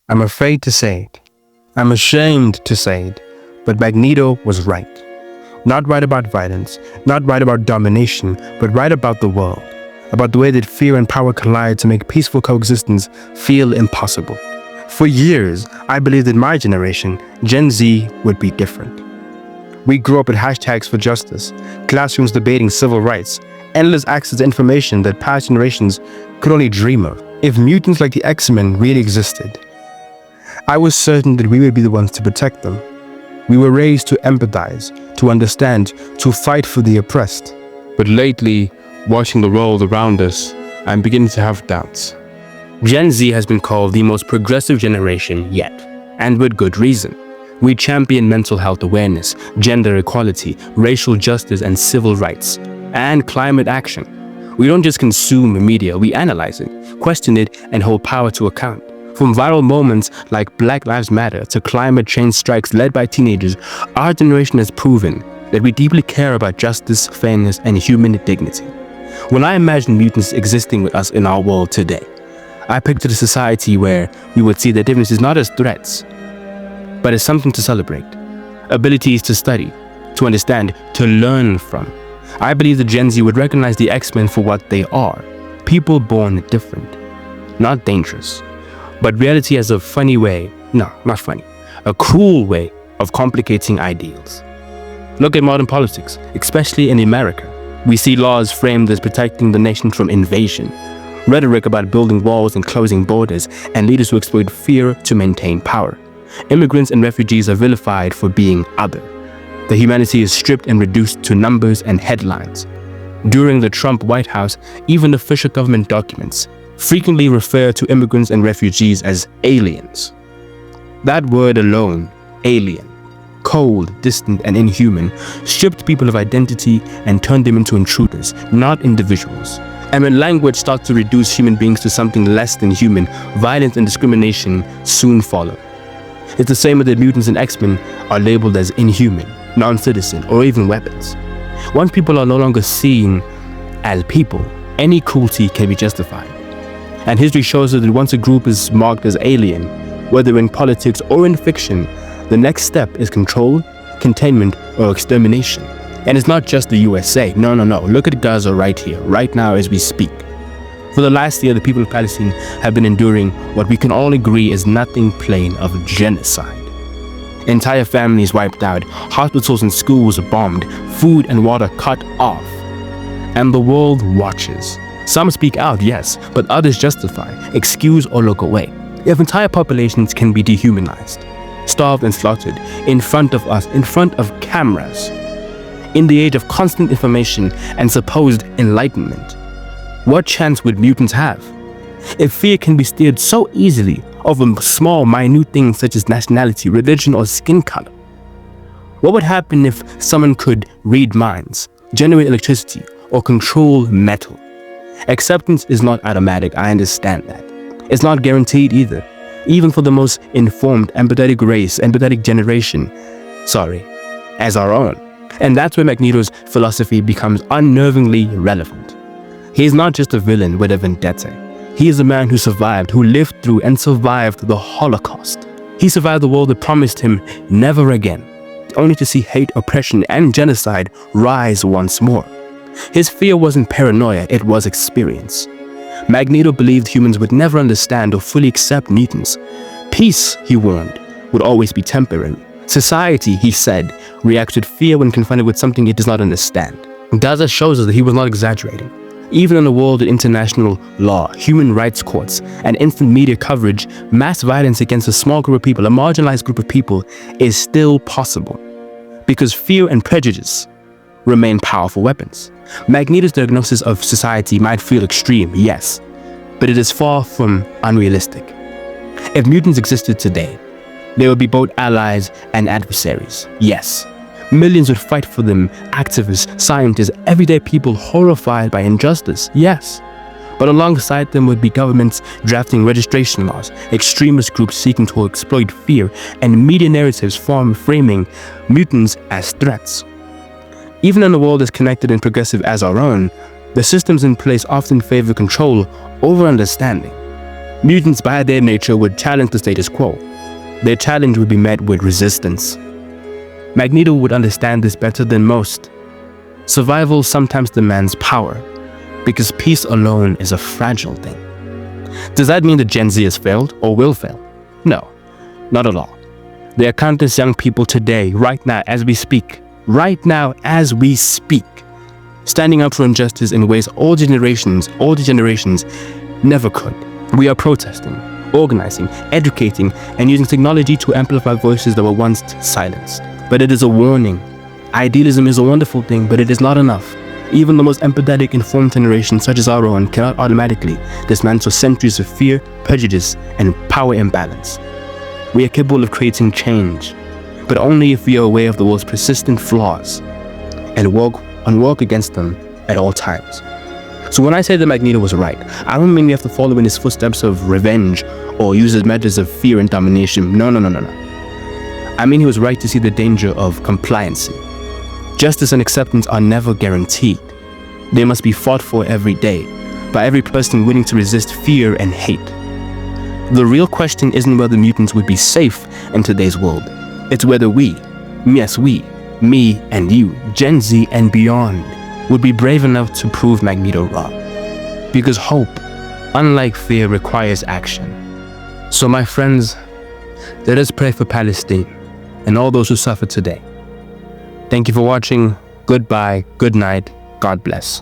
I'm afraid to say it. I'm ashamed to say it, but Magneto was right. Not right about violence, not right about domination, but right about the world, about the way that fear and power collide to make peaceful coexistence feel impossible. For years, I believed that my generation, Gen Z, would be different. We grew up with hashtags for justice, classrooms debating civil rights, endless access to information that past generations could only dream of. If mutants like the X-Men really existed, I was certain that we would be the ones to protect them. We were raised to empathize, to understand, to fight for the oppressed. But lately, watching the world around us, I'm beginning to have doubts. Gen Z has been called the most progressive generation yet, and with good reason. We champion mental health awareness, gender equality, racial justice and civil rights, and climate action. We don't just consume media, we analyze it, question it, and hold power to account. From viral moments like Black Lives Matter to climate change strikes led by teenagers, our generation has proven that we deeply care about justice, fairness, and human dignity. When I imagine mutants existing with us in our world today, I pictured a society where we would see their differences not as threats, but as something to celebrate, abilities to study, to understand, to learn from. I believe the Gen Z would recognize the X-Men for what they are, people born different, not dangerous. But reality has a funny way, no, not funny, a cruel way of complicating ideals. Look at modern politics, especially in America. We see laws framed as protecting the nation from invasion, rhetoric about building walls and closing borders, and leaders who exploit fear to maintain power. Immigrants and refugees are vilified for being other. The humanity is stripped and reduced to numbers and headlines. During the Trump White House, even official government documents frequently refer to immigrants and refugees as aliens. That word alone, alien, cold, distant, and inhuman, stripped people of identity and turned them into intruders, not individuals. And when language starts to reduce human beings to something less than human, violence and discrimination soon follow. It's the same with the mutants and X-Men are labeled as inhuman, non-citizen, or even weapons. Once people are no longer seen as people, any cruelty can be justified. And history shows us that once a group is marked as alien, whether in politics or in fiction, the next step is control, containment, or extermination. And it's not just the USA. No. Look at Gaza right here, right now as we speak. For the last year, the people of Palestine have been enduring what we can all agree is nothing plain of genocide. Entire families wiped out, hospitals and schools bombed, food and water cut off. And the world watches. Some speak out, yes, but others justify, excuse, or look away. If entire populations can be dehumanized, starved and slaughtered in front of us, in front of cameras, in the age of constant information and supposed enlightenment, what chance would mutants have? If fear can be steered so easily over small, minute things such as nationality, religion, or skin color, what would happen if someone could read minds, generate electricity, or control metal? Acceptance is not automatic, I understand that. It's not guaranteed either, even for the most informed, empathetic race, empathetic generation, as our own. And that's where Magneto's philosophy becomes unnervingly relevant. He is not just a villain with a vendetta. He is a man who survived, who lived through and survived the Holocaust. He survived the world that promised him never again, only to see hate, oppression, and genocide rise once more. His fear wasn't paranoia, it was experience. Magneto believed humans would never understand or fully accept mutants. Peace, he warned, would always be temporary. Society, he said, reacts with fear when confronted with something it does not understand. Gaza shows us that he was not exaggerating. Even in a world of international law, human rights courts, and instant media coverage, mass violence against a small group of people, a marginalized group of people, is still possible. Because fear and prejudice remain powerful weapons. Magneto's diagnosis of society might feel extreme, yes, but it is far from unrealistic. If mutants existed today, they would be both allies and adversaries, yes. Millions would fight for them, activists, scientists, everyday people horrified by injustice, yes. But alongside them would be governments drafting registration laws, extremist groups seeking to exploit fear, and media narratives framing mutants as threats. Even in a world as connected and progressive as our own, the systems in place often favor control over understanding. Mutants by their nature would challenge the status quo. Their challenge would be met with resistance. Magneto would understand this better than most. Survival sometimes demands power, because peace alone is a fragile thing. Does that mean that Gen Z has failed or will fail? No, not at all. There are countless young people today, right now as we speak, standing up for injustice in ways all generations never could. We are protesting, organizing, educating, and using technology to amplify voices that were once silenced. But it is a warning. Idealism is a wonderful thing, but it is not enough. Even the most empathetic, informed generation, such as our own, cannot automatically dismantle centuries of fear, prejudice, and power imbalance. We are capable of creating change, but only if we are aware of the world's persistent flaws and work against them at all times. So when I say that Magneto was right, I don't mean we have to follow in his footsteps of revenge or use his methods of fear and domination. No. I mean he was right to see the danger of compliancy. Justice and acceptance are never guaranteed. They must be fought for every day, by every person willing to resist fear and hate. The real question isn't whether mutants would be safe in today's world. It's whether we, me and you, Gen Z and beyond, would be brave enough to prove Magneto wrong. Because hope, unlike fear, requires action. So my friends, let us pray for Palestine and all those who suffer today. Thank you for watching. Goodbye, good night, God bless.